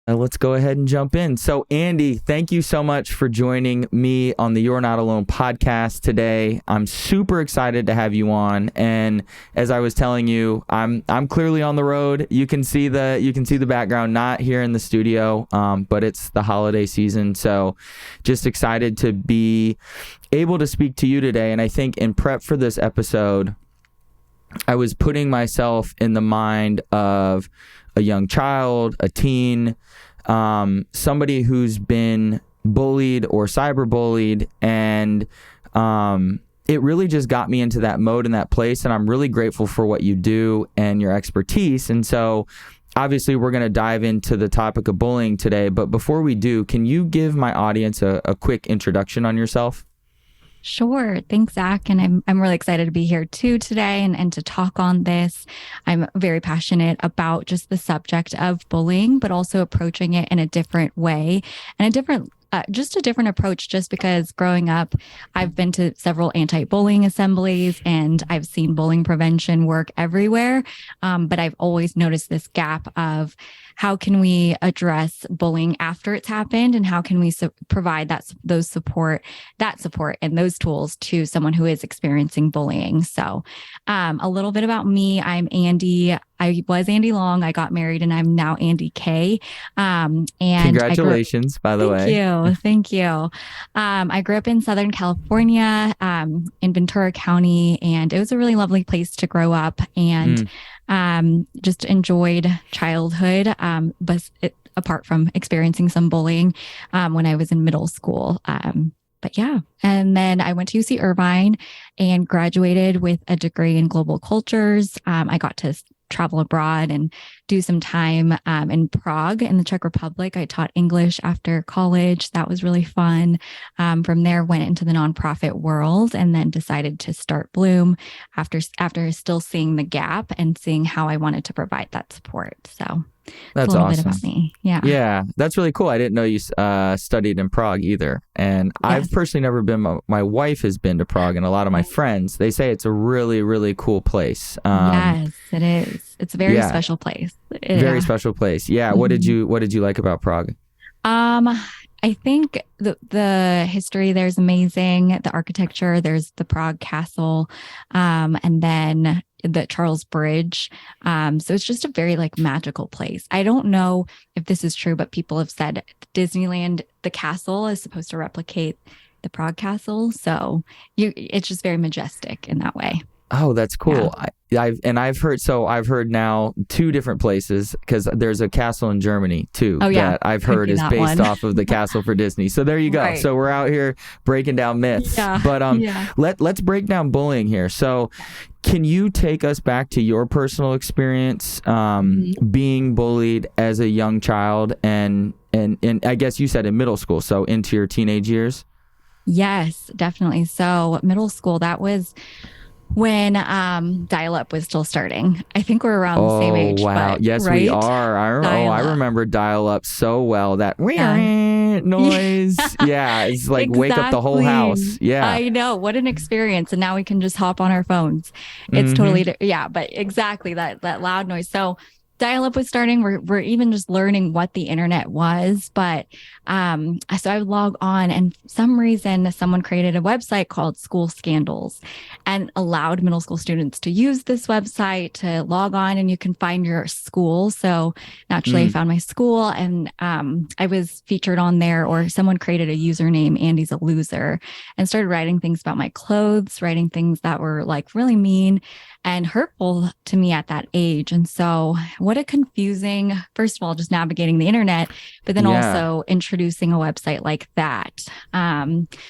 Let's go ahead and jump in. So, Andi, thank you so much for joining me on the You're Not Alone podcast today. I'm super excited to have you on. And as I was telling you, I'm clearly on the road. You can see the background, not here in the studio, but it's the holiday season. So, just excited to be able to speak to you today. And I think in prep for this episode, I was putting myself in the mind of a young child, a teen, somebody who's been bullied or cyberbullied, and it really just got me into that mode and that place, and I'm really grateful for what you do and your expertise. And so obviously we're going to dive into the topic of bullying today, but before we do, can you give my audience a quick introduction on yourself? Sure. Thanks, Zach. And I'm really excited to be here too today and to talk on this. I'm very passionate about just the subject of bullying, but also approaching it in a different way and just a different approach, just because growing up, I've been to several anti-bullying assemblies and I've seen bullying prevention work everywhere. But I've always noticed this gap of how can we address bullying after it's happened, and how can we provide that support and those tools to someone who is experiencing bullying. So a little bit about me. I'm Andi. I was Andi Long. I got married and I'm now Andi Kay. And congratulations, by the way. Thank you. I grew up in Southern California, in Ventura County, and it was a really lovely place to grow up, and just enjoyed childhood, apart from experiencing some bullying when I was in middle school. But yeah, and then I went to UC Irvine and graduated with a degree in global cultures. I got to travel abroad and do some time in Prague in the Czech Republic. I taught English after college. That was really fun. From there, went into the nonprofit world and then decided to start Bloom after still seeing the gap and seeing how I wanted to provide that support. So that's a little awesome. bit about me. Yeah, that's really cool. I didn't know you studied in Prague either. And yes. I've personally never been. My wife has been to Prague, and a lot of my friends, they say it's a really, really cool place. Yes, it is. It's a very special place. Very special place. Yeah. Mm-hmm. What did you like about Prague? I think the history there's amazing. The architecture, there's the Prague Castle, and then the Charles Bridge. So it's just a very magical place. I don't know if this is true, but people have said Disneyland, the castle is supposed to replicate the Prague Castle. So it's just very majestic in that way. Oh, that's cool. Yeah. I've heard now two different places, because there's a castle in Germany too that I've heard is based off of the castle for Disney. So there you go. Right. So we're out here breaking down myths. Yeah. But let's break down bullying here. So can you take us back to your personal experience being bullied as a young child and I guess you said in middle school, so into your teenage years? Yes, definitely. So middle school, that was when dial-up was still starting. I think we're around the same age. Wow. But, yes, right? we are. I remember dial-up so well. That noise. Yeah, it's like exactly. Wake up the whole house. Yeah. I know. What an experience. And now we can just hop on our phones. It's totally, but exactly that loud noise. So dial-up was starting. We're even just learning what the internet was. But so I would log on, and for some reason, someone created a website called School Scandals and allowed middle school students to use this website to log on, and you can find your school. So naturally, I found my school, and I was featured on there, or someone created a username, Andy's a Loser, and started writing things about my clothes, writing things that were really mean and hurtful to me at that age. And so what a confusing, first of all, just navigating the internet, but then also introducing a website like that.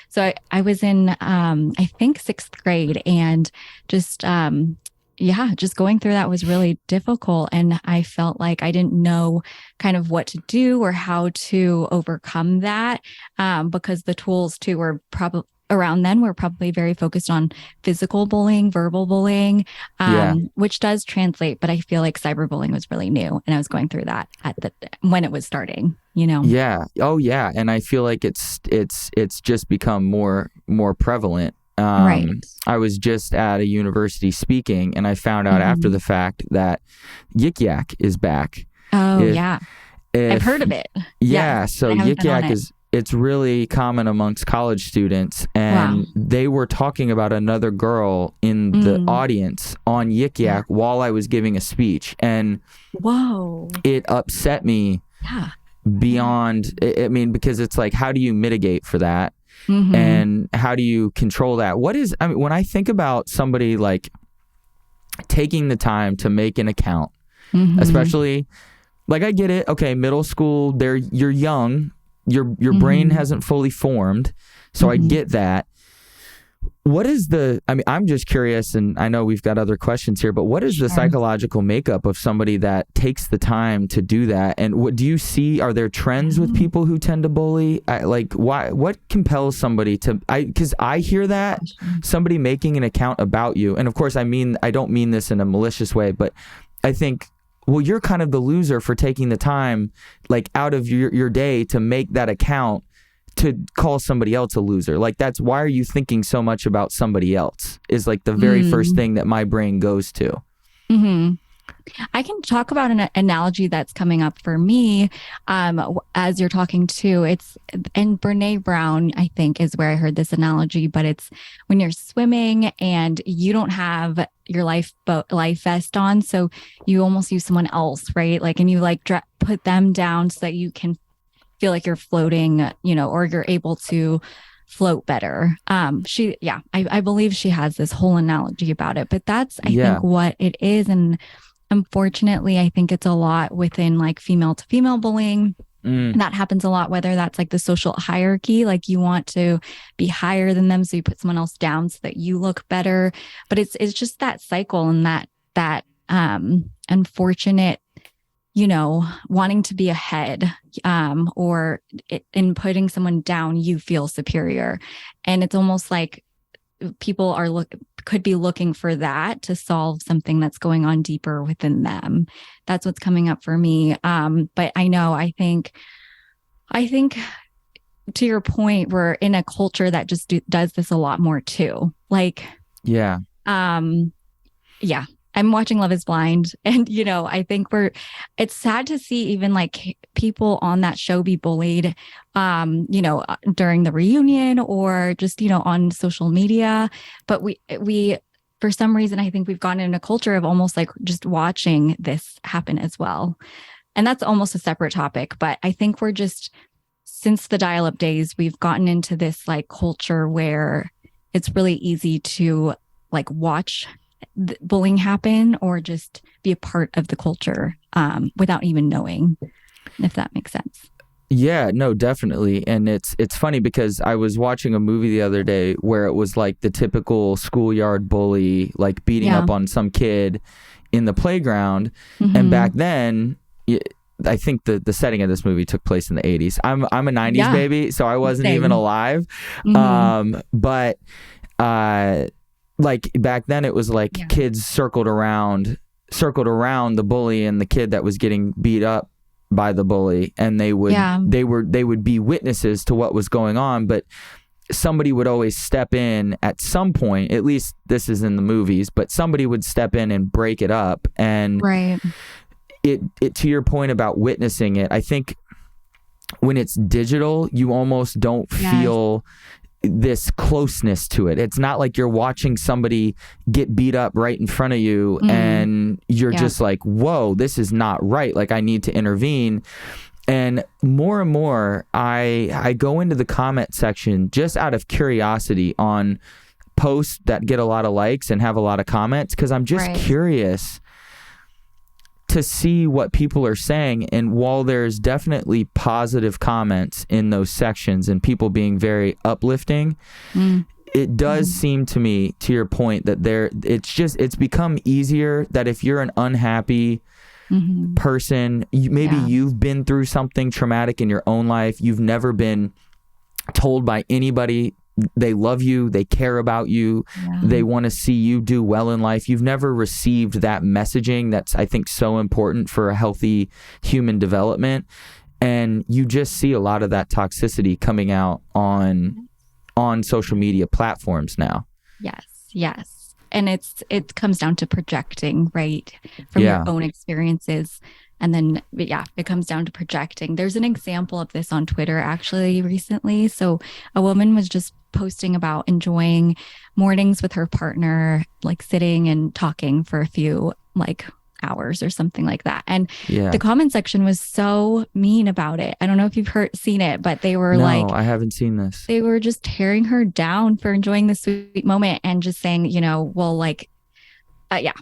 So I was in, I think 6th grade, and just going through that was really difficult. And I felt like I didn't know kind of what to do or how to overcome that, because the tools too were probably around then we're probably very focused on physical bullying, verbal bullying, which does translate. But I feel like cyberbullying was really new, and I was going through that when it was starting. Yeah. Oh, yeah. And I feel like it's just become more prevalent. Right. I was just at a university speaking, and I found out after the fact that Yik Yak is back. Oh, yeah. I've heard of it. Yeah. So I haven't yik been on yak it. it's really common amongst college students, and they were talking about another girl in the audience on yik yak while I was giving a speech, and it upset me beyond. I mean, because it's like, how do you mitigate for that, and how do you control that? I mean, when I think about somebody like taking the time to make an account, especially, like, I get it. Okay, middle school, you're young. Your brain hasn't fully formed, so I get that. What is I mean, I'm just curious, and I know we've got other questions here, but what is the psychological makeup of somebody that takes the time to do that? And what do you see? Are there trends with people who tend to bully? What compels somebody to, because I hear that somebody making an account about you, and of course, I don't mean this in a malicious way, but I think, well, you're kind of the loser for taking the time, like, out of your day to make that account to call somebody else a loser. Like, why are you thinking so much about somebody else is like the very first thing that my brain goes to. I can talk about an analogy that's coming up for me as you're talking too. And Brene Brown, I think, is where I heard this analogy, but it's when you're swimming and you don't have your life vest on. So you almost use someone else, right? Like, and you like put them down so that you can feel like you're floating, or you're able to float better. I believe she has this whole analogy about it, but that's, I think, what it is. And unfortunately, I think it's a lot within like female to female bullying. That happens a lot, whether that's like the social hierarchy, like you want to be higher than them, so you put someone else down so that you look better. But it's just that cycle and that unfortunate, wanting to be ahead, or in putting someone down, you feel superior. And it's almost like people could be looking for that to solve something that's going on deeper within them. That's what's coming up for me. But I think to your point, we're in a culture that just does this a lot more too. Like, I'm watching Love is Blind, and, I think it's sad to see even like people on that show be bullied, during the reunion or just, on social media. But we, for some reason, I think we've gotten in a culture of almost like just watching this happen as well. And that's almost a separate topic. But I think since the dial-up days, we've gotten into this like culture where it's really easy to like watch bullying happen or just be a part of the culture without even knowing, if that makes sense. Yeah, no, definitely. And it's funny because I was watching a movie the other day where it was like the typical schoolyard bully, like beating up on some kid in the playground. And back then, I think the setting of this movie took place in the 80s. I'm a 90s baby, so I wasn't even alive. But like back then it was like kids circled around the bully and the kid that was getting beat up by the bully, and they would be witnesses to what was going on, but somebody would always step in at some point. At least this is in the movies, but somebody would step in and break it up. And it to your point about witnessing it, I think when it's digital, you almost don't feel this closeness to it. It's not like you're watching somebody get beat up right in front of you and you're just like, whoa, this is not right. Like, I need to intervene. And more, I go into the comment section just out of curiosity on posts that get a lot of likes and have a lot of comments, because I'm just curious to see what people are saying. And while there's definitely positive comments in those sections and people being very uplifting, it does seem to me, to your point, that it's become easier that if you're an unhappy person, you've been through something traumatic in your own life, you've never been told by anybody they love you, they care about you, they want to see you do well in life. You've never received that messaging that's, I think, so important for a healthy human development. And you just see a lot of that toxicity coming out on social media platforms now. Yes. And it comes down to projecting, right, from your own experiences. And then, but yeah, it comes down to projecting. There's an example of this on Twitter actually recently. So a woman was just posting about enjoying mornings with her partner, like sitting and talking for a few like hours or something like that. And the comment section was so mean about it. I don't know if you've seen it, but they were no, I haven't seen this. They were just tearing her down for enjoying the sweet moment and just saying, you know, well, like,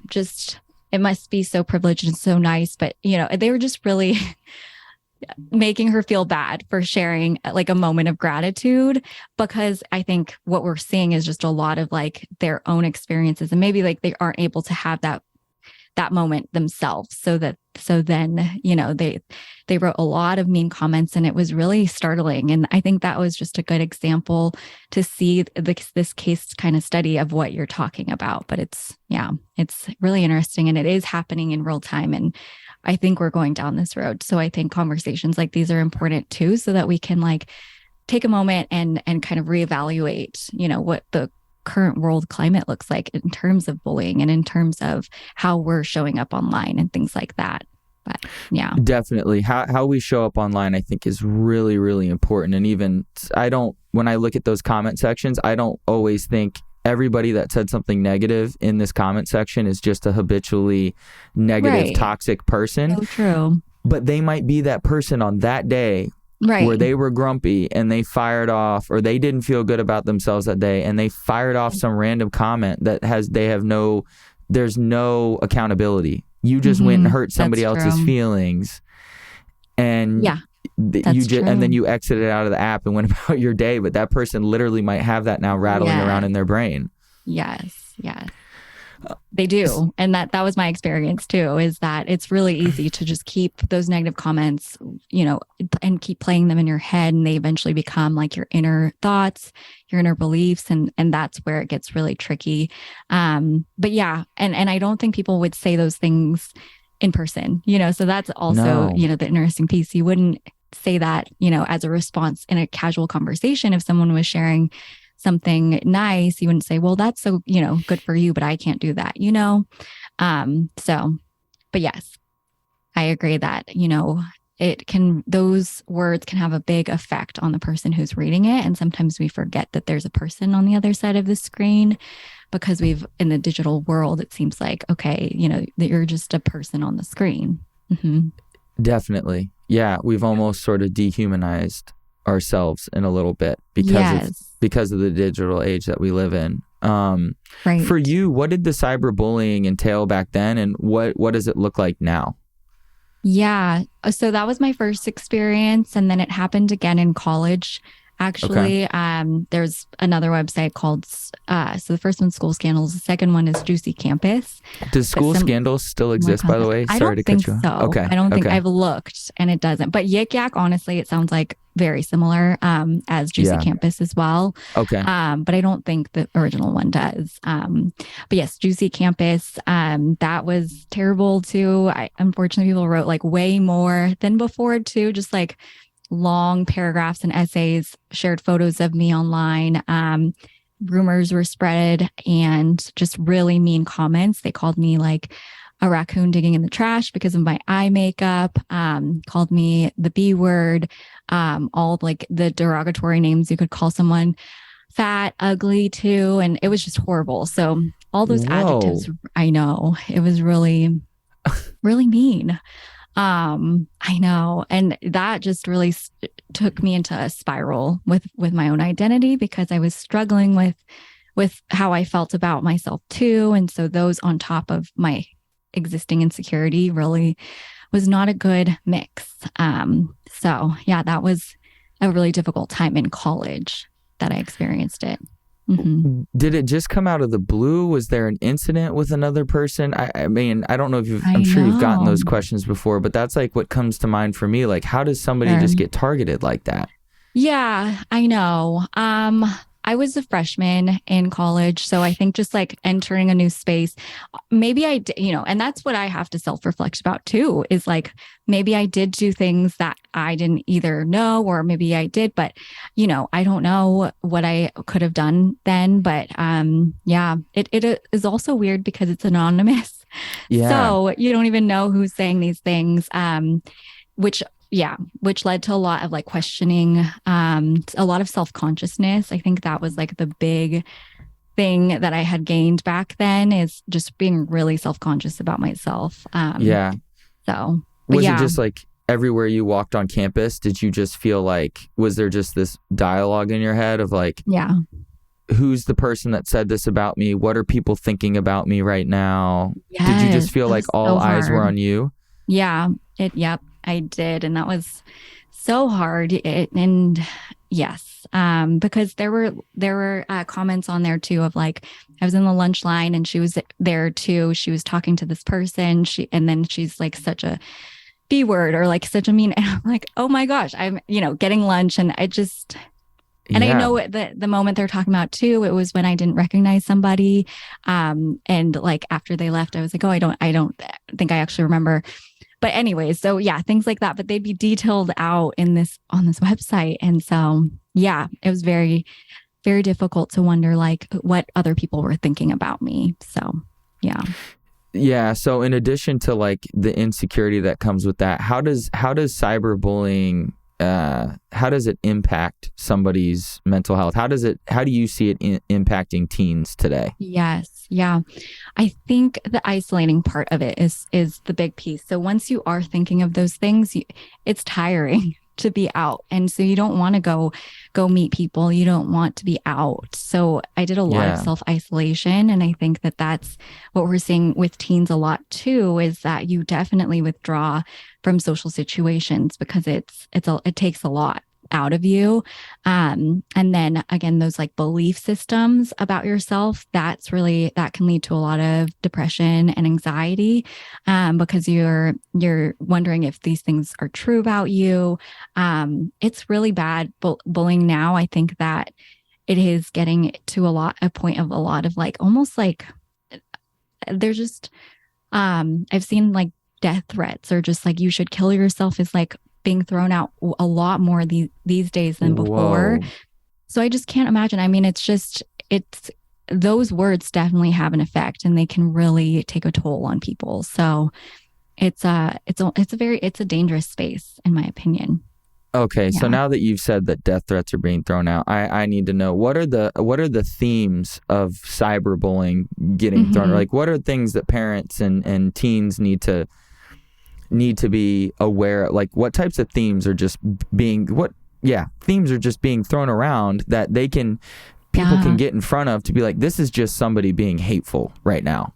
just it must be so privileged and so nice. But, you know, they were just really making her feel bad for sharing like a moment of gratitude, because I think what we're seeing is just a lot of like their own experiences, and maybe like they aren't able to have that moment themselves. So then, you know, they wrote a lot of mean comments, and it was really startling. And I think that was just a good example to see this case kind of study of what you're talking about. But it's really interesting, and it is happening in real time. And I think we're going down this road. So I think conversations like these are important too, so that we can like take a moment and kind of reevaluate, you know, what the current world climate looks like in terms of bullying and in terms of how we're showing up online and things like that. But yeah, definitely how we show up online, I think, is really, really important. And even when I look at those comment sections, I don't always think everybody that said something negative in this comment section is just a habitually negative, toxic person. So true. But they might be that person on that day where they were grumpy and they fired off, or they didn't feel good about themselves that day, and they fired off some random comment that there's no accountability. You just went and hurt somebody else's feelings, and and then you exited out of the app and went about your day. But that person literally might have that now rattling around in their brain. Yes. They do. And that was my experience too, is that it's really easy to just keep those negative comments, you know, and keep playing them in your head. And they eventually become like your inner thoughts, your inner beliefs. And that's where it gets really tricky. But yeah, and I don't think people would say those things in person, you know, so that's also, you know, the interesting piece. You wouldn't say that, you know, as a response in a casual conversation. If someone was sharing something nice, you wouldn't say, well, that's so, you know, good for you, but I can't do that, you know? But yes, I agree that, you know, those words can have a big effect on the person who's reading it. And sometimes we forget that there's a person on the other side of the screen, because in the digital world, it seems like, okay, you know, that you're just a person on the screen. Mm-hmm. Definitely. Yeah. We've almost sort of dehumanized ourselves in a little bit because of the digital age that we live in. For you, what did the cyberbullying entail back then, and what does it look like now? Yeah, so that was my first experience, and then it happened again in college. Actually, there's another website called, so the first one's School Scandals. The second one is Juicy Campus. Does School Scandals still exist, by the way? Sorry to cut you off. So. Okay. I don't think I've looked, and it doesn't. But Yik Yak, honestly, it sounds like very similar as Juicy Campus as well. Okay. But I don't think the original one does. But yes, Juicy Campus, that was terrible too. Unfortunately, people wrote like way more than before too, just like long paragraphs and essays, shared photos of me online. Rumors were spread and just really mean comments. They called me like a raccoon digging in the trash because of my eye makeup, called me the B word, all like the derogatory names you could call someone, fat, ugly too. And it was just horrible. So all those adjectives, I know, it was really, really mean. I know. And that just really took me into a spiral with my own identity, because I was struggling with how I felt about myself too. And so those on top of my existing insecurity really was not a good mix. So yeah, that was a really difficult time in college that I experienced it. Mm-hmm. Did it just come out of the blue? Was there an incident with another person? I mean, I don't know if I'm sure you've gotten those questions before, but that's like what comes to mind for me. Like, how does somebody just get targeted like that? Yeah, I know. I was a freshman in college. So I think just like entering a new space, maybe I did, you know, and that's what I have to self-reflect about too, is like, maybe I did do things that I didn't either know, or maybe I did, but you know, I don't know what I could have done then. But yeah, it is also weird because it's anonymous. Yeah. So you don't even know who's saying these things, which which led to a lot of like questioning, a lot of self-consciousness. I think that was like the big thing that I had gained back then, is just being really self-conscious about myself. Yeah. So, but Was it yeah, just like everywhere you walked on campus, did you just feel like, was there just this dialogue in your head of like, yeah, who's the person that said this about me? What are people thinking about me right now? Did you just yes, feel that like was all so eyes were hard. on you? Yeah, yep, I did. And that was so hard. And yes, because there were comments on there too of like, I was in the lunch line and she was there too. She was talking to this person. And then she's like such a B word, or like such a mean, and I'm like, oh my gosh, I'm, getting lunch. And and I Yeah. know the moment they're talking about too, it was when I didn't recognize somebody. And like after they left, I was like, oh, I don't think I actually remember. But anyways, so yeah, things like that, but they'd be detailed out on this website. And so, yeah, it was very, very difficult to wonder like what other people were thinking about me. So, yeah. Yeah. So in addition to like the insecurity that comes with that, cyberbullying, how does it impact somebody's mental health? How do you see it impacting teens today? Yes. Yeah. I think the isolating part of it is the big piece. So once you are thinking of those things, it's tiring to be out. And so you don't want to go meet people. You don't want to be out. So I did a lot of Yeah. self-isolation. And I think that that's what we're seeing with teens a lot too, is that you definitely withdraw from social situations because it takes a lot out of you. And then again, those like belief systems about yourself, that can lead to a lot of depression and anxiety, because you're wondering if these things are true about you. It's really bad. Bullying now, I think that it is getting to a point of a lot of like, almost like there's just, I've seen like death threats, or just like you should kill yourself, is like being thrown out a lot more these days than before. Whoa. So I just can't imagine. I mean, it's those words definitely have an effect, and they can really take a toll on people. So it's a dangerous space, in my opinion. Okay, so Yeah. now that you've said that death threats are being thrown out, I need to know, what are the themes of cyberbullying getting thrown? Mm-hmm. Like, what are things that parents and teens need to be aware of? Like, what types of themes are just themes are just being thrown around that people can get in front of, to be like, this is just somebody being hateful right now.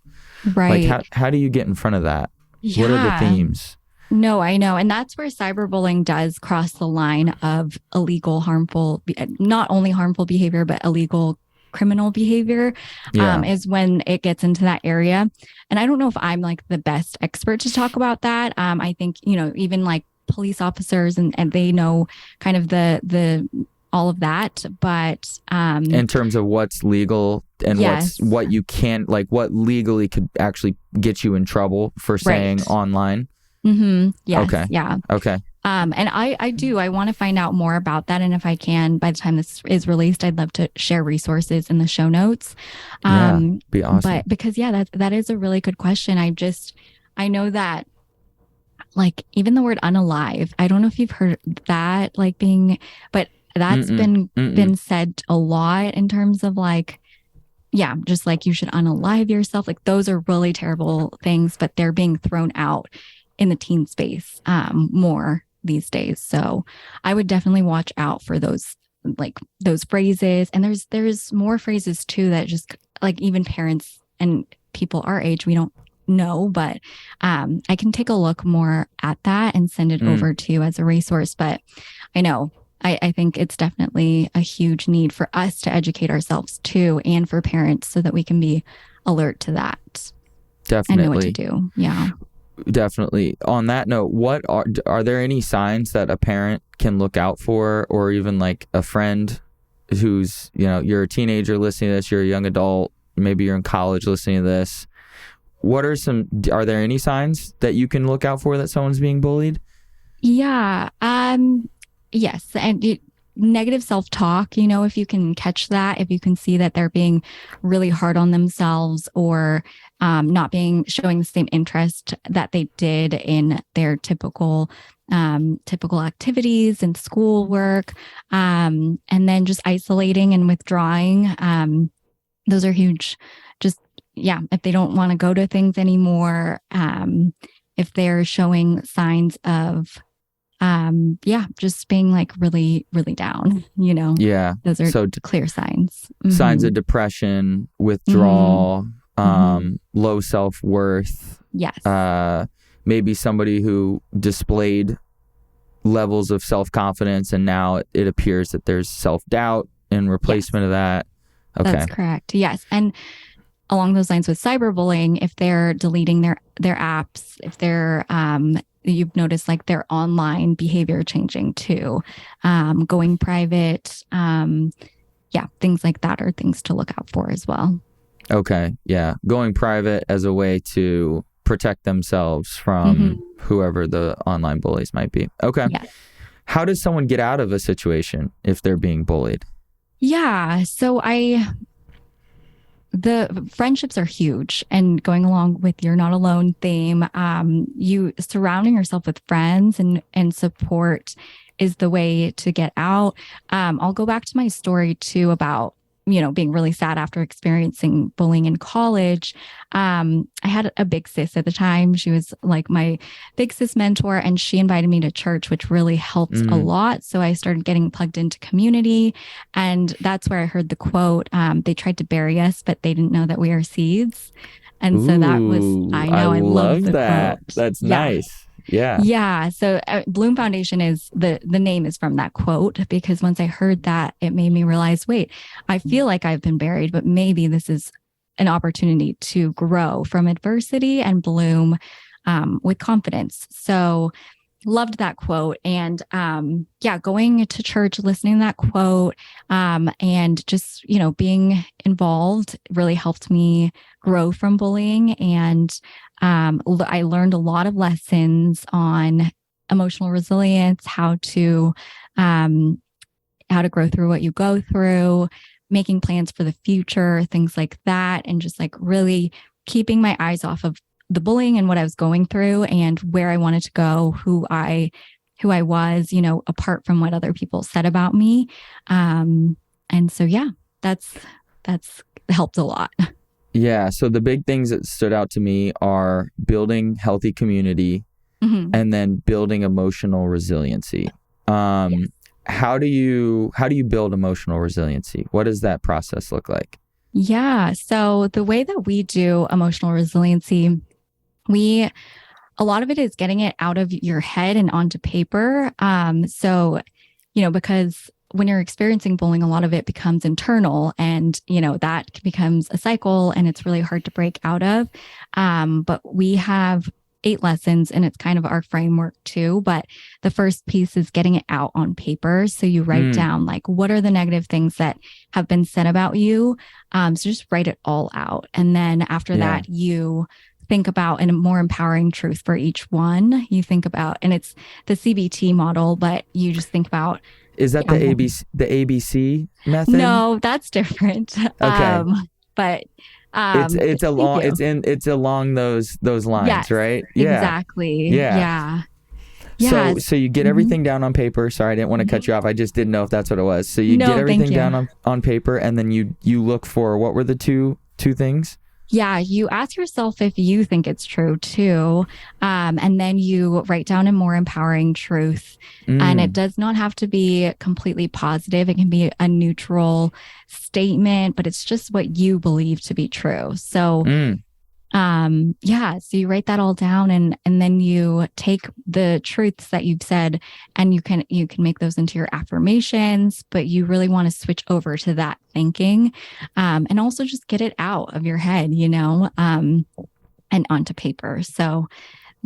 Right. Like, how do you get in front of that? Yeah. What are the themes? No, I know. And that's where cyberbullying does cross the line of illegal, harmful, not only harmful behavior, but illegal criminal behavior, Yeah. is when it gets into that area. And I don't know if I'm like the best expert to talk about that. I think, even like police officers and they know kind of the all of that. But in terms of what's legal and yes. what you can't, like what legally could actually get you in trouble for saying online. Mm-hmm. Yes. Okay. Yeah. Okay. And I want to find out more about that. And if I can, by the time this is released, I'd love to share resources in the show notes. Be awesome. But because, that is a really good question. I know that like even the word unalive, I don't know if you've heard that like being, but that's been said a lot in terms of like, just like you should unalive yourself. Like those are really terrible things, but they're being thrown out in the teen space more these days. So I would definitely watch out for those phrases. And there's more phrases too that just like even parents and people our age, we don't know, but I can take a look more at that and send it over to you as a resource. But I know I think it's definitely a huge need for us to educate ourselves too, and for parents, so that we can be alert to that. Definitely. And know what to do. Yeah. Definitely. On that note, what are there any signs that a parent can look out for, or even like a friend who's, you're a teenager listening to this, you're a young adult, maybe you're in college listening to this. Are there any signs that you can look out for that someone's being bullied? Yeah. Yes. And negative self-talk, if you can catch that, if you can see that they're being really hard on themselves or not showing the same interest that they did in their typical activities and schoolwork, and then just isolating and withdrawing. Those are huge. Just, yeah, if they don't want to go to things anymore, if they're showing signs of just being like really, really down, Yeah. Those are clear signs. Signs of depression, withdrawal, low self-worth. Yes. Maybe somebody who displayed levels of self-confidence and now it appears that there's self-doubt in replacement of that. Okay. That's correct. Yes. And along those lines with cyberbullying, if they're deleting their apps, if they're you've noticed like their online behavior changing too, going private, things like that are things to look out for as well. Okay. Yeah. Going private as a way to protect themselves from whoever the online bullies might be. Okay. Yeah. How does someone get out of a situation if they're being bullied? Yeah. So the friendships are huge, and going along with you're not alone theme, you surrounding yourself with friends and support is the way to get out. I'll go back to my story too about, being really sad after experiencing bullying in college. I had a big sis at the time. She was like my big sis mentor, and she invited me to church, which really helped a lot. So I started getting plugged into community, and that's where I heard the quote, they tried to bury us, but they didn't know that we are seeds. And so that was, I love that. Quote. That's nice. Yeah. Yeah. So Bloom Foundation is the name is from that quote, because once I heard that, it made me realize, wait, I feel like I've been buried, but maybe this is an opportunity to grow from adversity and bloom with confidence. So loved that quote. And going to church, listening to that quote, and just, being involved really helped me grow from bullying. And I learned a lot of lessons on emotional resilience, how to grow through what you go through, making plans for the future, things like that. And just like really keeping my eyes off of the bullying and what I was going through and where I wanted to go, who I was, apart from what other people said about me. And so, that's helped a lot. Yeah. So the big things that stood out to me are building healthy community and then building emotional resiliency. Yes. How do you build emotional resiliency? What does that process look like? Yeah. So the way that we do emotional resiliency, a lot of it is getting it out of your head and onto paper. Because when you're experiencing bullying, a lot of it becomes internal, and, that becomes a cycle, and it's really hard to break out of. But we have 8 lessons, and it's kind of our framework too. But the first piece is getting it out on paper. So you write down like, what are the negative things that have been said about you? So just write it all out. And then after that, you think about a more empowering truth for each one. You think about, and it's the CBT model, but you just think about. Is that the ABC method? No, that's different. Okay. But it's along those lines, yes, right? Yeah. Exactly. Yeah. So you get everything down on paper. Sorry, I didn't want to cut you off. I just didn't know if that's what it was. So you get everything down on paper, and then you look for, what were the two things? Yeah, you ask yourself if you think it's true too. And then you write down a more empowering truth. And it does not have to be completely positive. It can be a neutral statement, but it's just what you believe to be true. So so you write that all down, and then you take the truths that you've said, and you can make those into your affirmations, but you really want to switch over to that thinking, and also just get it out of your head, and onto paper. So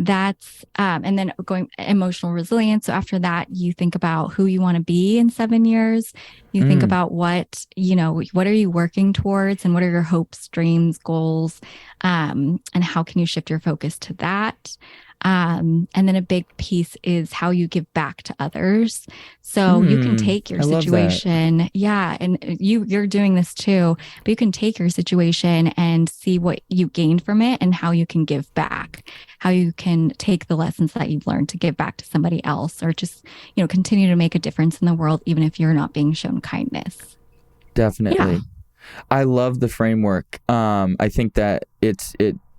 that's, and then going emotional resilience. So after that, you think about who you want to be in 7 years. You think about what are you working towards, and what are your hopes, dreams, goals, and how can you shift your focus to that? And then a big piece is how you give back to others. So you can take your situation. Yeah. And you're doing this too, but you can take your situation and see what you gained from it and how you can give back, how you can take the lessons that you've learned to give back to somebody else, or just, continue to make a difference in the world, even if you're not being shown kindness. Definitely. Yeah. I love the framework. I think that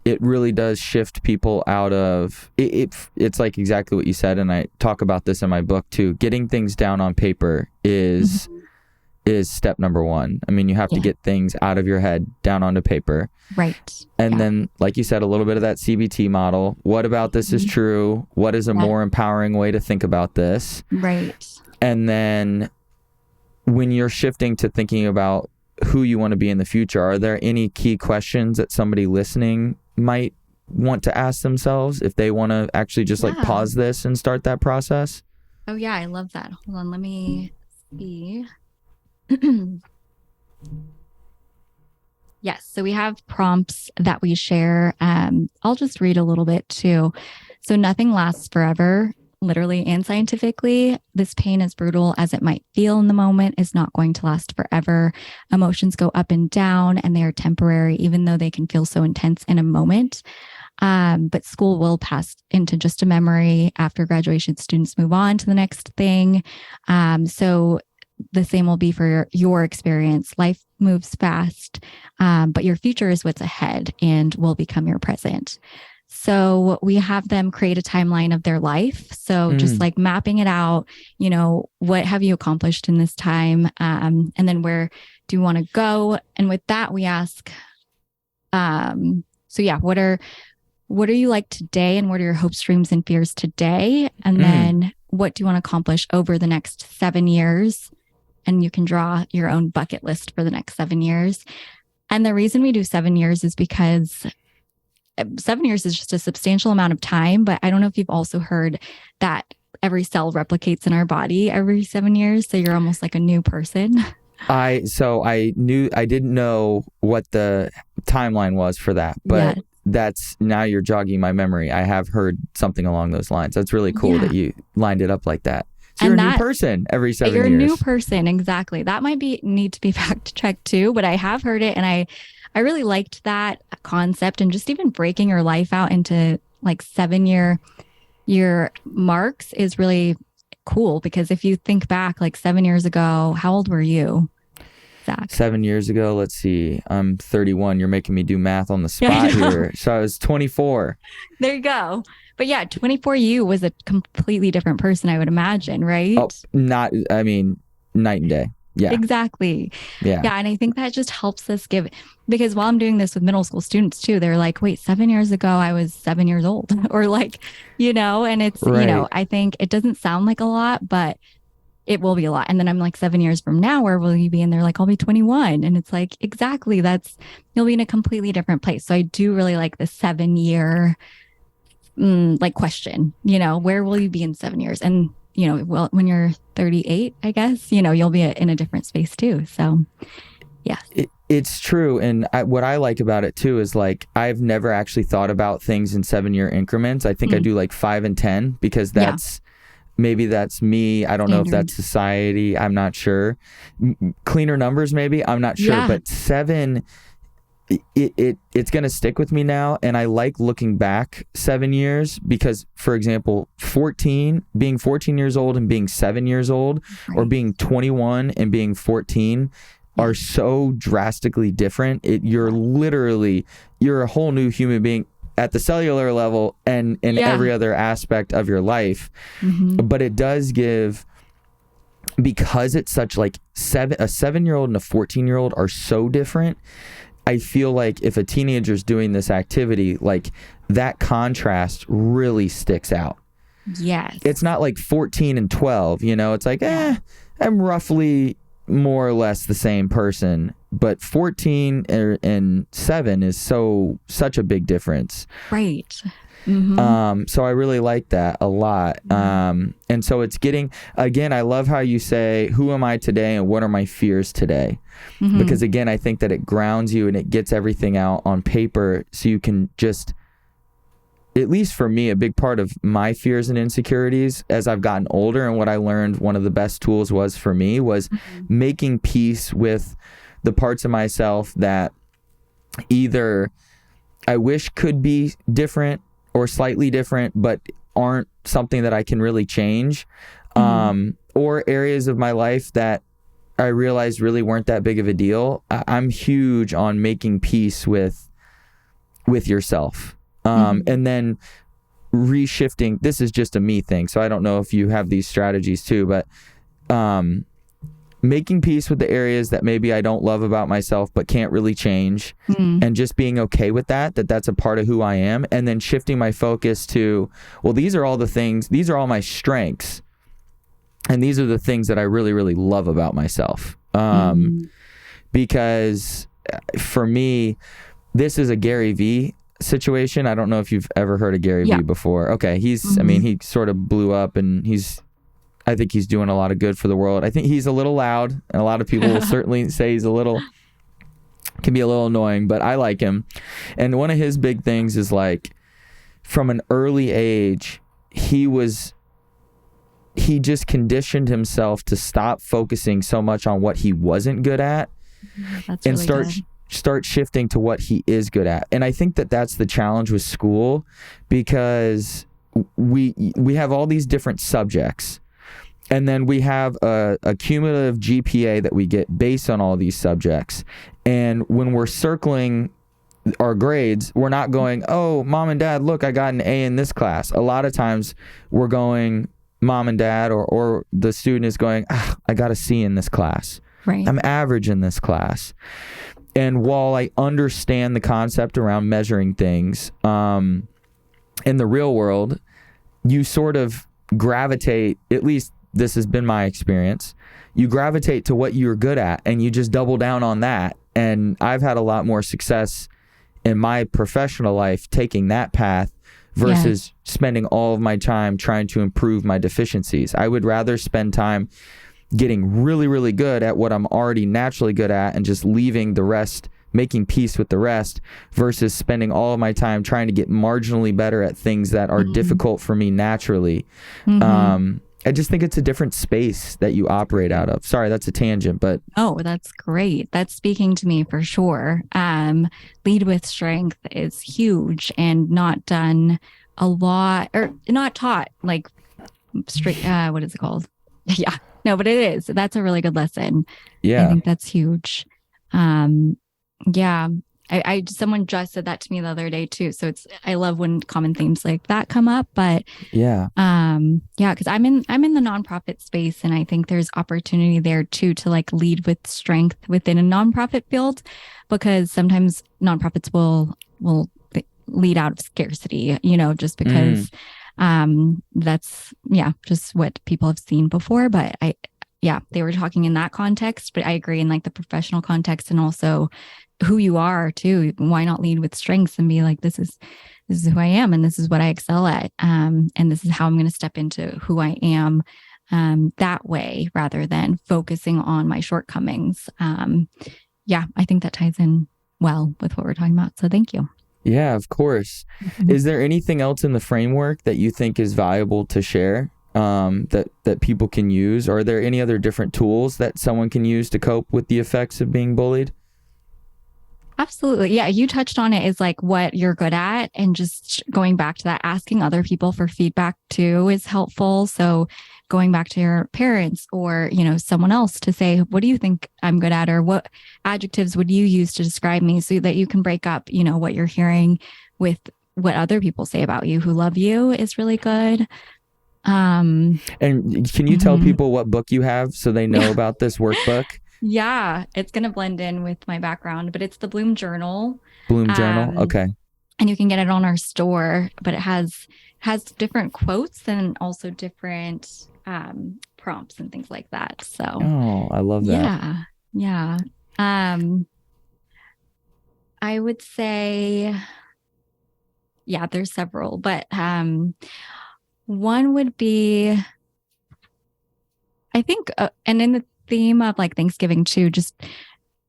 it really does shift people out of it. It's like exactly what you said, and I talk about this in my book too. Getting things down on paper is step number one. I mean, you have to get things out of your head down onto paper. Right. And then, like you said, a little bit of that CBT model. What about this is true? What is a more empowering way to think about this? Right. And then when you're shifting to thinking about who you want to be in the future, are there any key questions that somebody listening might want to ask themselves if they want to actually just like pause this and start that process? Oh yeah, I love that. Hold on, let me see. Yes, so we have prompts that we share. I'll just read a little bit too. So nothing lasts forever. Literally and scientifically, this pain, as brutal as it might feel in the moment, is not going to last forever. Emotions go up and down, and they are temporary, even though they can feel so intense in a moment. But school will pass into just a memory. After graduation, students move on to the next thing. So the same will be for your experience. Life moves fast, but your future is what's ahead and will become your present. So we have them create a timeline of their life. So just like mapping it out, what have you accomplished in this time? And then where do you want to go? And with that, we ask, what are you like today? And what are your hopes, dreams, and fears today? And then what do you want to accomplish over the next 7 years? And you can draw your own bucket list for the next 7 years. And the reason we do 7 years is because 7 years is just a substantial amount of time, but I don't know if you've also heard that every cell replicates in our body every 7 years. So you're almost like a new person. I didn't know what the timeline was for that, but that's, now you're jogging my memory. I have heard something along those lines. That's really cool that you lined it up like that. So you're a new person every 7 years. You're a new person. Exactly. That might need to be fact checked too, but I have heard it, and I really liked that concept, and just even breaking your life out into like 7 year marks is really cool, because if you think back like 7 years ago, how old were you, Zach? 7 years ago, let's see, I'm 31. You're making me do math on the spot here. So I was 24. There you go. But yeah, 24 you was a completely different person, I would imagine, right? Oh, night and day. Yeah, exactly. Yeah. And I think that just helps us because while I'm doing this with middle school students too, they're like, wait, 7 years ago, I was 7 years old or like, and it's, I think it doesn't sound like a lot, but it will be a lot. And then I'm like, 7 years from now, where will you be? And they're like, I'll be 21. And it's like, exactly. You'll be in a completely different place. So I do really like the 7 year question, where will you be in 7 years? And when you're 38, I guess, you'll be in a different space too. So, yeah. It's true. And what I like about it too is like, I've never actually thought about things in 7 year increments. I think I do like 5 and 10 because maybe that's me. I don't know if that's society. I'm not sure. Cleaner numbers, maybe. I'm not sure. But 7, it's going to stick with me now. And I like looking back 7 years because, for example, being 14 years old and being 7 years old, or being 21 and being 14 are so drastically different. You're a whole new human being at the cellular level and in every other aspect of your life. But it does give, because it's such like a 7-year-old and a 14-year-old are so different. I feel like if a teenager's doing this activity, like that contrast really sticks out. Yes. It's not like 14 and 12, it's like, I'm roughly more or less the same person, but 14 and 7 is such a big difference. Right. So I really like that a lot. And so it's getting, again, I love how you say, who am I today and what are my fears today? Because again, I think that it grounds you and it gets everything out on paper so you can just, at least for me, a big part of my fears and insecurities as I've gotten older. And what I learned one of the best tools was for me was making peace with the parts of myself that either I wish could be different or slightly different, but aren't something that I can really change, or areas of my life that I realized really weren't that big of a deal. I'm huge on making peace with yourself. And then reshifting, this is just a me thing, so I don't know if you have these strategies too, but making peace with the areas that maybe I don't love about myself but can't really change, and just being okay with that's a part of who I am, and then shifting my focus to, well, these are all the things, these are all my strengths, and these are the things that I really, really love about myself. Because for me, this is a Gary Vee situation. I don't know if you've ever heard of Gary Vee before. Okay, he's I mean, he sort of blew up, and I think he's doing a lot of good for the world. I think he's a little loud, and a lot of people will certainly say can be a little annoying, but I like him. And one of his big things is like, from an early age, he just conditioned himself to stop focusing so much on what he wasn't good at, and start shifting to what he is good at. And I think that's the challenge with school, because we have all these different subjects, and then we have a cumulative GPA that we get based on all these subjects. And when we're circling our grades, we're not going, oh, mom and dad, look, I got an A in this class. A lot of times we're going, mom and dad, or the student is going, I got a C in this class. Right. I'm average in this class. And while I understand the concept around measuring things, in the real world, you sort of gravitate, at least this has been my experience, you gravitate to what you're good at, and you just double down on that. And I've had a lot more success in my professional life taking that path versus spending all of my time trying to improve my deficiencies. I would rather spend time getting really, really good at what I'm already naturally good at, and just leaving the rest, making peace with the rest, versus spending all of my time trying to get marginally better at things that are difficult for me naturally. I just think it's a different space that you operate out of. Sorry, that's a tangent, but... Oh, that's great. That's speaking to me for sure. Lead with strength is huge, and not done a lot, or not taught, like straight, what is it called? Yeah. No, but it is. That's a really good lesson. Yeah. I think that's huge. Yeah. Someone just said that to me the other day too. So I love when common themes like that come up, but because I'm in the nonprofit space, and I think there's opportunity there too, to like lead with strength within a nonprofit field, because sometimes nonprofits will lead out of scarcity, just because that's just what people have seen before. But they were talking in that context, but I agree in like the professional context, and also who you are too. Why not lead with strengths and be like, this is who I am, and this is what I excel at, and this is how I'm going to step into who I am, that way, rather than focusing on my shortcomings. I think that ties in well with what we're talking about, so thank you. Yeah, of course. Is there anything else in the framework that you think is valuable to share, that people can use? Or are there any other different tools that someone can use to cope with the effects of being bullied? Absolutely. Yeah. You touched on it, is like what you're good at, and just going back to that, asking other people for feedback too is helpful. So going back to your parents, or, someone else, to say, what do you think I'm good at? Or what adjectives would you use to describe me, so that you can break up, what you're hearing with what other people say about you who love you, is really good. And can you tell people what book you have so they know about this workbook? Yeah, it's going to blend in with my background, but it's the Bloom Journal. Bloom Journal. Okay. And you can get it on our store, but it has different quotes and also different prompts and things like that. So, I love that. Yeah. I would say, there's several, but one would be, I think, and in the theme of like Thanksgiving too, just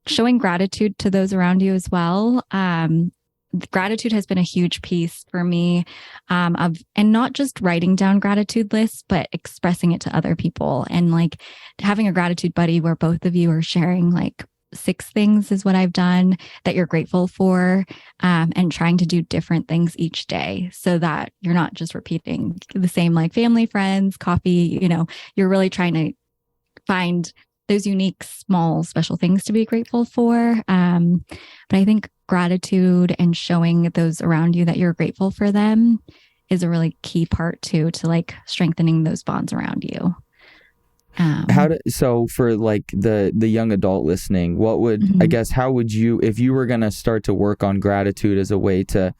showing gratitude to those around you as well. gratitude has been a huge piece for me, and not just writing down gratitude lists, but expressing it to other people, and like having a gratitude buddy where both of you are sharing like 6 things is what I've done that you're grateful for, and trying to do different things each day so that you're not just repeating the same, like family, friends, coffee, you're really trying to find those unique, small, special things to be grateful for. But I think gratitude and showing those around you that you're grateful for them is a really key part too, to like strengthening those bonds around you. So for like the young adult listening, what would, I guess, how would you, if you were going to start to work on gratitude as a way to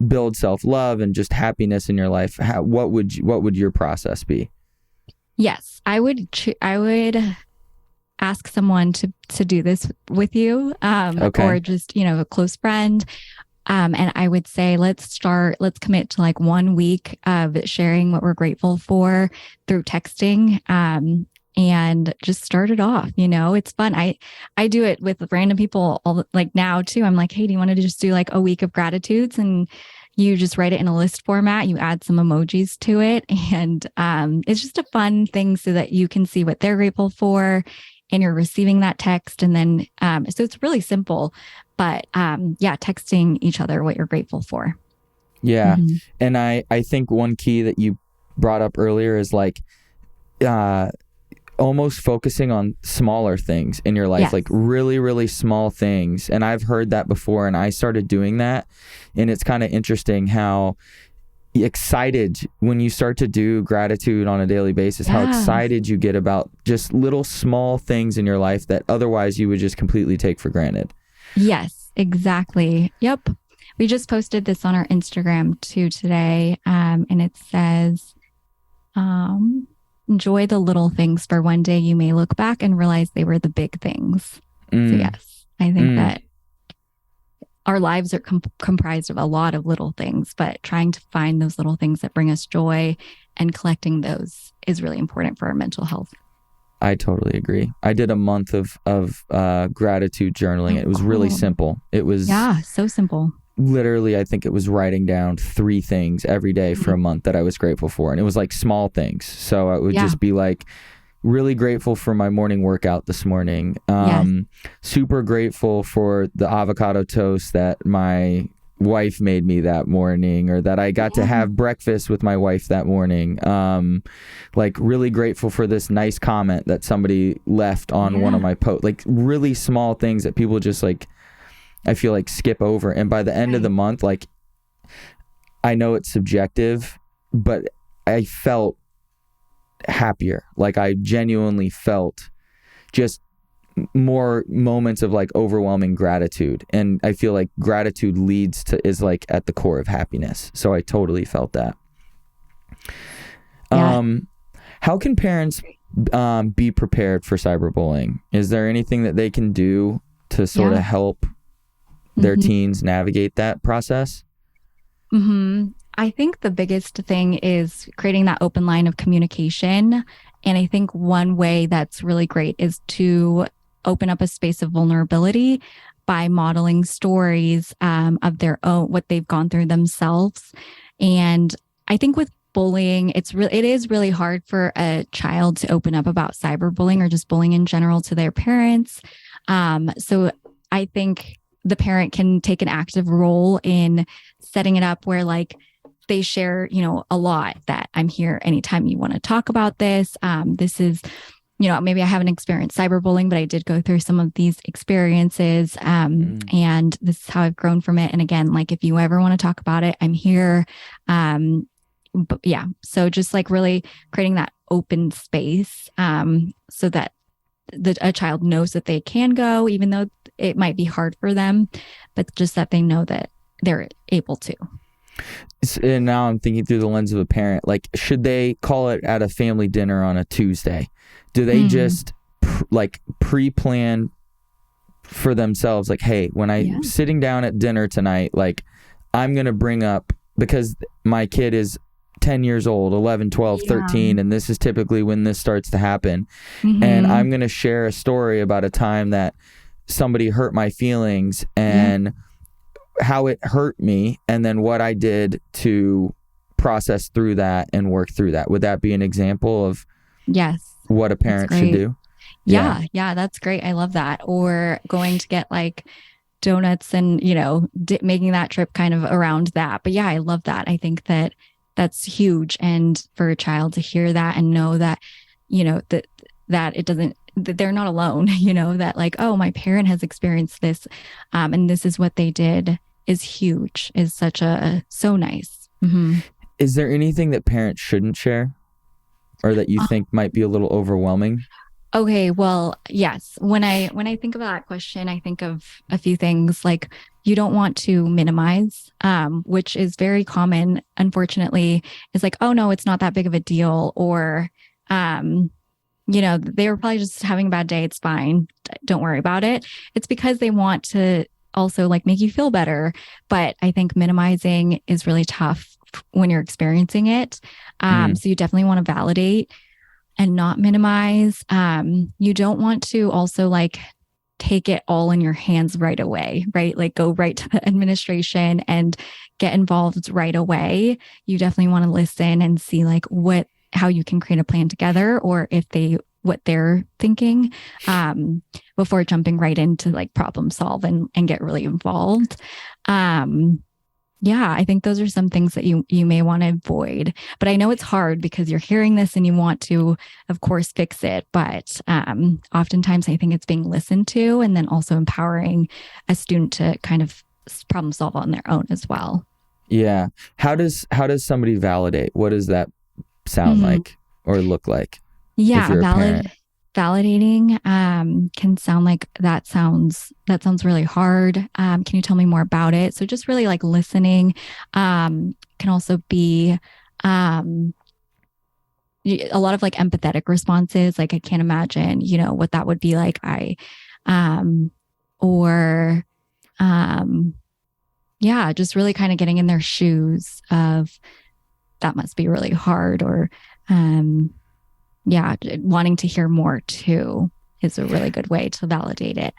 build self-love and just happiness in your life, what would your process be? Yes, I would ask someone to do this with you, or just, a close friend. And I would say, let's commit to like 1 week of sharing what we're grateful for through texting. And just start it off. It's fun. I do it with random people like now too. I'm like, hey, do you want to just do like a week of gratitudes? And you just write it in a list format. You add some emojis to it. And it's just a fun thing so that you can see what they're grateful for and you're receiving that text. And then, so it's really simple, but texting each other what you're grateful for. Yeah. Mm-hmm. And I think one key that you brought up earlier is like, almost focusing on smaller things in your life, yes. Like really, really small things. And I've heard that before, and I started doing that. And it's kind of interesting how excited when you start to do gratitude on a daily basis, how excited you get about just little small things in your life that otherwise you would just completely take for granted. Yes, exactly. Yep. We just posted this on our Instagram too today. And it says, enjoy the little things, for one day you may look back and realize they were the big things. So yes, I think that our lives are comprised of a lot of little things, but trying to find those little things that bring us joy and collecting those is really important for our mental health. I totally agree. I did a month of gratitude journaling. It was really simple. It was so simple. Literally, I think it was writing down 3 things every day for a month that I was grateful for. And it was like small things. So it would just be like, really grateful for my morning workout this morning. Super grateful for the avocado toast that my wife made me that morning, or that I got to have breakfast with my wife that morning. Like really grateful for this nice comment that somebody left on one of my posts. Like really small things that people just like, I feel like skip over. And by the end of the month, like I know it's subjective, but I felt happier. Like I genuinely felt just more moments of like overwhelming gratitude. And I feel like gratitude is like at the core of happiness. So I totally felt that. How can parents be prepared for cyberbullying? Is there anything that they can do to sort of help their teens navigate that process? I think the biggest thing is creating that open line of communication. And I think one way that's really great is to open up a space of vulnerability by modeling stories of their own, what they've gone through themselves. And I think with bullying, it is really hard for a child to open up about cyberbullying or just bullying in general to their parents. So I think the parent can take an active role in setting it up where like they share, a lot, that I'm here anytime you want to talk about this. This is, maybe I haven't experienced cyberbullying, but I did go through some of these experiences. And this is how I've grown from it. And again, like if you ever want to talk about it, I'm here. But yeah, so just like really creating that open space so that a child knows that they can go, even though it might be hard for them, but just that they know that they're able to. And now I'm thinking through the lens of a parent, like, should they call it at a family dinner on a Tuesday? Do they just pre-plan for themselves? Like, hey, when I'm sitting down at dinner tonight, like I'm going to bring up, because my kid is 10 years old, 11, 12, 13, and this is typically when this starts to happen. And I'm going to share a story about a time that somebody hurt my feelings, and how it hurt me, and then what I did to process through that and work through that. Would that be an example of Yes. what a parent should do? Yeah, that's great. I love that. Or going to get like donuts and, making that trip kind of around that. But yeah, I love that. I think that that's huge. And for a child to hear that and know that, that it doesn't, that they're not alone, that like, oh, my parent has experienced this, and this is what they did, is huge, is so nice. Mm-hmm. Is there anything that parents shouldn't share, or that you think might be a little overwhelming? Okay, well, yes. When I think of that question, I think of a few things. Like, you don't want to minimize, which is very common, unfortunately. It's like, oh no, it's not that big of a deal, or they were probably just having a bad day. It's fine. Don't worry about it. It's because they want to also like make you feel better. But I think minimizing is really tough when you're experiencing it. So you definitely want to validate and not minimize. You don't want to also like take it all in your hands right away, right? Like go right to the administration and get involved right away. You definitely want to listen and see like how you can create a plan together, or what they're thinking, before jumping right into like problem solve and get really involved. Yeah, I think those are some things that you may want to avoid. But I know it's hard because you're hearing this and you want to, of course, fix it. But oftentimes I think it's being listened to, and then also empowering a student to kind of problem solve on their own as well. Yeah. How does somebody validate? What does that sound like or look like? Yeah, validating can sound like that sounds really hard. Can you tell me more about it? So just really like listening can also be a lot of like empathetic responses. Like I can't imagine, what that would be like. Just really kind of getting in their shoes of that must be really hard, or wanting to hear more too is a really good way to validate it.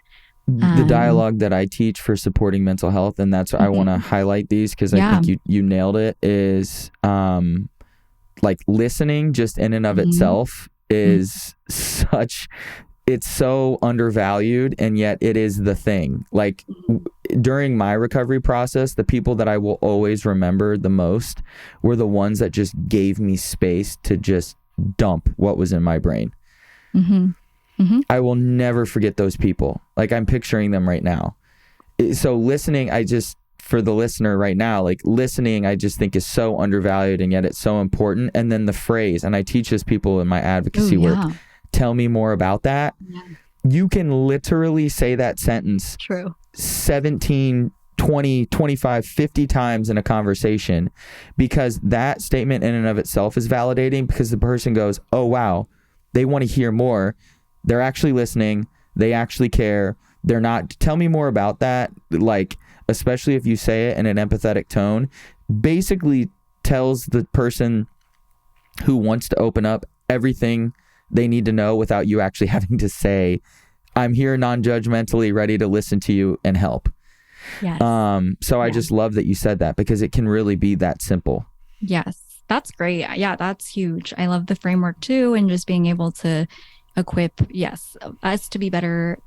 The dialogue that I teach for supporting mental health, and that's why I want to highlight these, because I think you nailed it, is like listening just in and of itself is it's so undervalued, and yet it is the thing. Like during my recovery process, the people that I will always remember the most were the ones that just gave me space to just dump what was in my brain. I will never forget those people. Like I'm picturing them right now. So listening, for the listener right now, like listening, I just think is so undervalued, and yet it's so important. And then the phrase, and I teach this people in my advocacy work, tell me more about that. Yeah. You can literally say that sentence 17, 20, 25, 50 times in a conversation, because that statement in and of itself is validating, because the person goes, oh, wow, they want to hear more. They're actually listening. They actually care. They're not. Tell me more about that. Like, especially if you say it in an empathetic tone, basically tells the person who wants to open up everything they need to know without you actually having to say, I'm here non-judgmentally, ready to listen to you and help. Yes. I just love that you said that, because it can really be that simple. Yes, that's great. Yeah, that's huge. I love the framework too, and just being able to equip, us to be better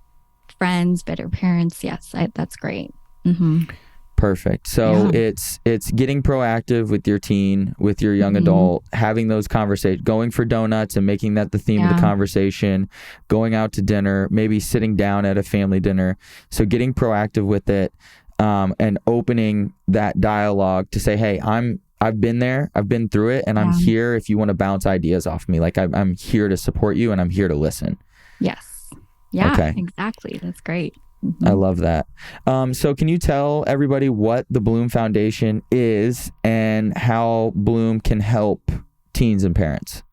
friends, better parents. Yes, that's great. Perfect. So it's getting proactive with your teen, with your young adult, having those conversations, going for donuts and making that the theme of the conversation, going out to dinner, maybe sitting down at a family dinner. So getting proactive with it, and opening that dialogue to say, hey, I've been there, I've been through it, and I'm here if you want to bounce ideas off me. Like I'm here to support you, and I'm here to listen. Yes. Yeah, okay. Exactly. That's great. I love that. So can you tell everybody what the Bloom Foundation is and how Bloom can help teens and parents?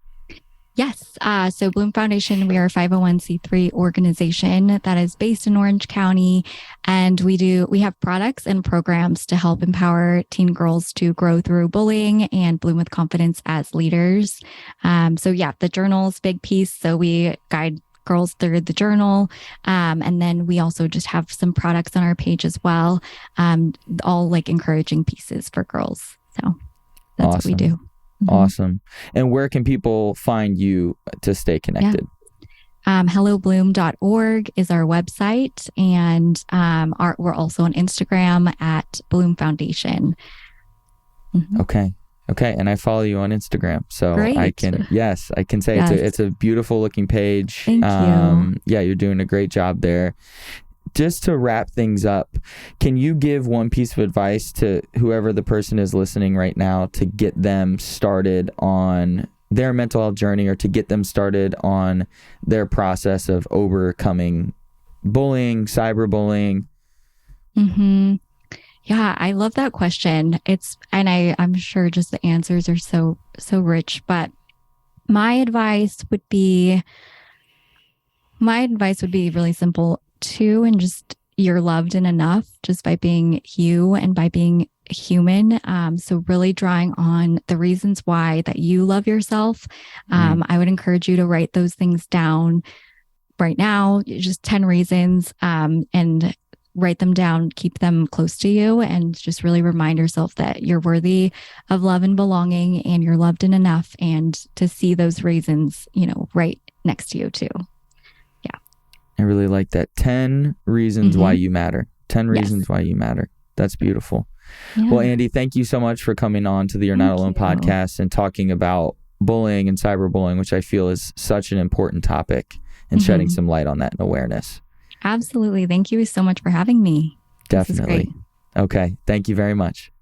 Yes. So Bloom Foundation, we are a 501c3 organization that is based in Orange County, and we have products and programs to help empower teen girls to grow through bullying and bloom with confidence as leaders. The journal's big piece. So we guide girls through the journal. And then we also just have some products on our page as well, all like encouraging pieces for girls. So that's what we do. Awesome. And where can people find you to stay connected? Hellobloom.org is our website. And we're also on Instagram at Bloom Foundation. Okay. And I follow you on Instagram. So Great. I can say it's a beautiful looking page. Thank you. Yeah, you're doing a great job there. Just to wrap things up, can you give one piece of advice to whoever the person is listening right now to get them started on their mental health journey, or to get them started on their process of overcoming bullying, cyberbullying? Yeah, I love that question. I'm sure just the answers are so rich, but my advice would be really simple too, and just you're loved and enough just by being you and by being human. So really drawing on the reasons why that you love yourself. I would encourage you to write those things down right now, just 10 reasons, and write them down, keep them close to you, and just really remind yourself that you're worthy of love and belonging, and you're loved and enough, and to see those reasons, right next to you too. Yeah. I really like that. 10 reasons why you matter. 10 reasons why you matter. That's beautiful. Yeah. Well, Andi, thank you so much for coming on to the You're Not Alone podcast and talking about bullying and cyberbullying, which I feel is such an important topic, and shedding some light on that and awareness. Absolutely. Thank you so much for having me. Definitely. Okay. Thank you very much.